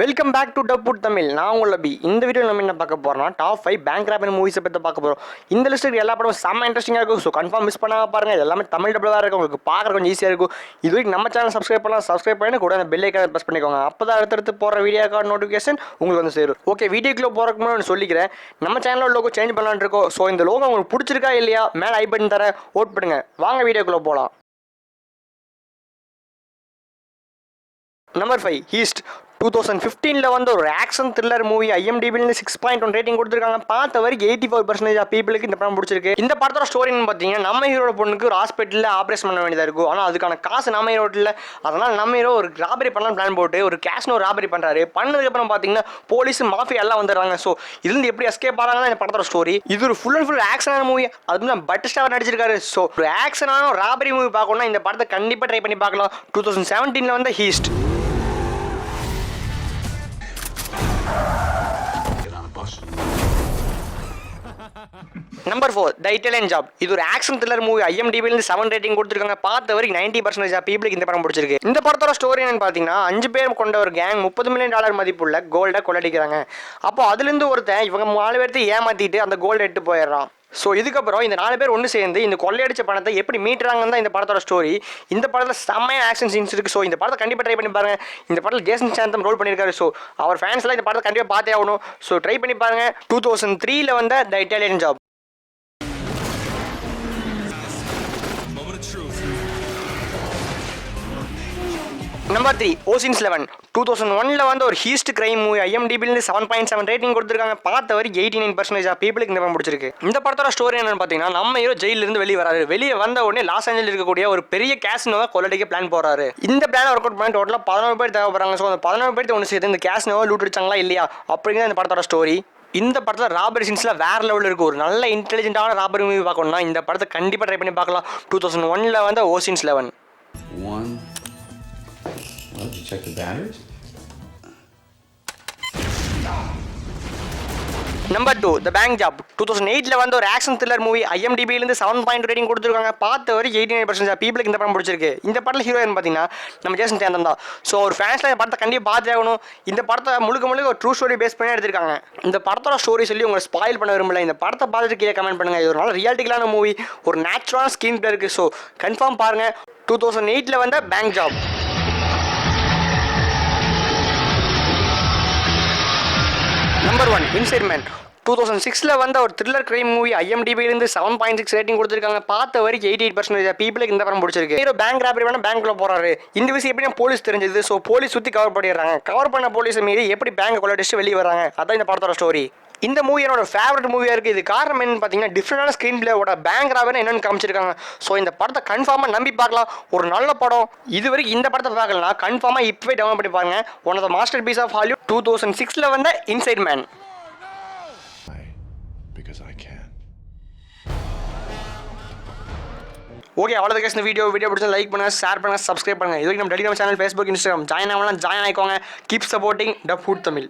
Welcome back to dubbed Tamil. நான் உங்களை இந்த வீடியோ நம்ம என்ன பார்க்க போகிறோம்னா டாப் 5 பேங்க் ராபின் மூவிஸை பற்றி பார்க்க போகிறோம். இந்த லிஸ்ட்டுக்கு எல்லா படமும் செம்ம இன்ட்ரெஸ்டிங்காக இருக்கும். ஸோ கன்ஃபார்ம் மிஸ் பண்ணாமல் பாருங்கள். எல்லாமே தமிழ் டபுளாக இருக்கும், உங்களுக்கு பார்க்குற கொஞ்சம் ஈஸியாக இருக்கும். இது வரைக்கும் நம்ம சேனல் சப்ஸ்கிரைப் பண்ணி கூட அந்த பெல் ஐக்கானை ப்ரெஸ் பண்ணிக்கோங்க. அப்போ தான் அடுத்தடுத்து போகிற வீடியோக்கான நோட்டிஃபிகேஷன் உங்களுக்கு வந்து சேரும். ஓகே, வீடியோக்குள்ளே போகிறதுக்கு முன்னாடி சொல்லிக்கிறேன், நம்ம சேனலோட லோகோ சேஞ்ச் பண்ணலான்னு இருக்கோம். ஸோ இந்த லோகோ உங்களுக்கு பிடிச்சிருக்கா இல்லையா மேலே ஐ பட்டன் தரேன், ஓட் பண்ணுங்க. வாங்க வீடியோக்குள்ளே போகலாம். Number 5 heist. 2015 வந்து ஒரு action thriller movie. IMDb 6.1 rating கொடுத்துருக்காங்க. பார்த்த வரைக்கும் 84% ஆஃப் பீப்புளுக்கு இந்த படம் பிடிச்சிருக்கு. இந்த படத்தோட ஸ்டோரின்னு பார்த்தீங்கன்னா, நம்ம ஹீரோட பொண்ணுக்கு ஒரு ஹாஸ்பிட்டலில் ஆப்ரேஷன் பண்ண வேண்டியதாக இருக்கும். ஆனால் அதுக்கான காசு நம்ம ஹீரோ இல்லை. அதனால் நம்ம ஹீரோ ஒரு ராபரி பண்ணலாம் பிளான் போட்டு ஒரு கேஷ்னு ஒரு ராபரி பண்ணுறாரு. பண்ணதுக்கப்புறம் பார்த்தீங்கன்னா போலீஸ் மாஃபியா எல்லாம் வந்துடுறாங்க. ஸோ இதுலேருந்து எப்படி எஸ்கேப் ஆகிறாங்க இந்த படத்தோட ஸ்டோரி. இது ஒரு ஃபுல் அண்ட் ஃபுல் ஆக்ஷனான மூவி. அது பட் ஸ்டார் நடிச்சிருக்காரு. ஸோ ஒரு ஆக்ஷனான ஒரு ராபரி மூவி பார்க்கணும்னா இந்த படத்தை கண்டிப்பாக ட்ரை பண்ணி பார்க்கலாம். 2017 வந்து ஹீஸ்ட். நம்பர் 4 த இட்டாலியன் ஜாப். இது ஒரு action thriller movie. IMDb 7 rating கொடுத்துருக்காங்க. பார்த்த வரைக்கும் 90% ஆஃப் பீப்புளுக்கு இந்த படம் பிடிச்சிருக்கு. இந்த படத்தோட ஸ்டோரி என்னன்னு பார்த்தீங்கன்னா, 5 பேர் கொண்ட ஒரு கேங் $30 மில்லியன் மதிப்புள்ள கோல்டை கொள்ளடிக்கிறாங்க. அப்போ அதுலேருந்து ஒருத்தன் இவங்க 4 பேர்த்து ஏமாற்றிட்டு அந்த கோல்டை எடுத்து போயிடுறான். ஸோ இதுக்கப்புறம் இந்த 4 பேர் ஒன்று சேர்ந்து இந்த கொள்ளையடிச்ச பணத்தை எப்படி மீட்டுறாங்கன்னு தான் இந்த படத்தோட ஸ்டோரி. இந்த படத்தில் செம்மையான ஆக்ஷன் சீன்ஸ் இருக்குது. ஸோ இந்த படத்தை கண்டிப்பாக ட்ரை பண்ணி பாருங்கள். இந்த படத்தில் ஜேசன் ஸ்டாத்தம் ரோல் பண்ணியிருக்காரு. ஸோ அவர் ஃபேன்ஸ்லாம் இந்த படத்தை கண்டிப்பாக பார்த்தே ஆகணும். ஸோ ட்ரை பண்ணி பாருங்கள். 2003 வந்த த இட்டாலியன் ஜாப். Number 3 oceans 11. 2001 வந்து ஒரு heist crime movie. IMDb 7.7 rating கொடுத்துருக்காங்க. பார்த்த வரைக்கும் 89% ஆஃப் பீப்புளுக்கு இந்த படம் பிடிச்சிருக்கு. இந்த படத்தோட ஸ்டோரி என்னன்னு பார்த்தீங்கன்னா, நம்ம ஹீரோ ஜெயிலிருந்து வெளியே வராரு. வெளியே வந்த உடனே லாஸ் ஏஞ்சலில் இருக்கக்கூடிய ஒரு பெரிய கேசினோவை கொள்ளடிக்க பிளான் போறாரு. இந்த பிளான் ஒர்க் அவுட் பண்ணி டோட்டலாக 11 பேர் தேவைப்படுறாங்க. ஸோ அந்த 11 பேர் ஒன்று சேர்த்து இந்த கேசினோவை லூட் அடிச்சாங்களா இல்லையா அப்படிங்கிற இந்த படத்தோட ஸ்டோரி. இந்த படத்தில் ராபரி சீன்ஸ்லாம் வேறு லெவலில் இருக்குது. ஒரு நல்ல இன்டெலிஜென்ட்டான ராபரி மூவி பார்க்கணும்னா இந்த படத்தை கண்டிப்பாக ட்ரை பண்ணி பார்க்கலாம். 2001 வந்து oceans 11. Did you check the batteries? Number 2 the bank job. 2008 வந்து ஒரு action thriller movie. IMDb 7 rating கொடுத்துருக்காங்க. பார்த்த வரைக்கும் 89% ஆஃப் பீப்புளுக்கு இந்த படம் பிடிச்சிருக்கு. இந்த படத்தில் ஹீரோயின் பார்த்தீங்கன்னா நம்ம ஜேசன் ஸ்டாத்தம் தான். ஸோ ஒரு ஃபேன்ஸ்லாம் இந்த படத்தை கண்டிப்பாக பார்த்தே ஆகணும். இந்த படத்தை முழுக்க ஒரு ட்ரூ ஸ்டோரி பேஸ் பண்ணி எடுத்திருக்காங்க. இந்த படத்தோட ஸ்டோரி சொல்லி உங்களை ஸ்பாயில் பண்ண விரும்பல. இந்த படத்தை பார்த்துட்டு கீழே கமெண்ட் பண்ணுங்கள். இது ஒரு நல்ல ரியாலிட்டிக்கலான மூவி, ஒரு நேச்சுரலான ஸ்கிரீன் பிளே இருக்குது. ஸோ கன்ஃபார்ம் பாருங்கள். 2008 வந்த bank job. Number 1 inside man. 2006 வந்த ஒரு thriller crime movie. IMDb 7.6 rating கொடுத்துருக்காங்க. பார்த்த வரைக்கும் 88% பீப்புளுக்கு இந்த படம் பிடிச்சிருக்கு. ஹீரோ பேங்க் ராபரி பண்ண பேங்க்ல போறாரு. இந்த விஷயம் எப்படி போலீஸ் தெரிஞ்சது. ஸோ போலீஸ் சுற்றி கவர் பண்ணிடுறாங்க. கவர் பண்ண போலீஸ் மீறி எப்படி பேங்க் கொள்ளடிச்சு வெளியே வராங்க. அதான் இந்த படத்தோட ஸ்டோரி. இந்த மூவி என்னோட ஃபேவரட் மூவியாக இருக்குது. இது காரணம் என்னன்னு பார்த்தீங்கன்னா, டிஃப்ரெண்டான ஸ்க்ரீன் பிளேவோட பேங்க் ராபரி என்னென்னு காமிச்சிருக்காங்க. ஸோ இந்த படத்தை கன்ஃபார்மாக நம்பி பார்க்கலாம். ஒரு நல்ல படம். இது வரைக்கும் இந்த படத்தை பார்க்கலாம், கன்ஃபார்மாக இப்போவே டவுன்லோட் பண்ணி பாருங்க. One of the masterpiece of Hollywood. 2006 வந்த இன்சைட் மேன். ஓகே, அவ்வளோதான் கேஸ். இந்த வீடியோ பிடிச்சா லைக் பண்ணுங்கள், ஷேர் பண்ணுங்கள், சப்ஸ்கிரைப் பண்ணுங்கள். இதுவரைக்கும் நம்ம Telegram channel, Facebook, Instagram join ஆகலாம், ஜாயின் ஆகிக்கோங்க. Keep supporting dubbed Tamil.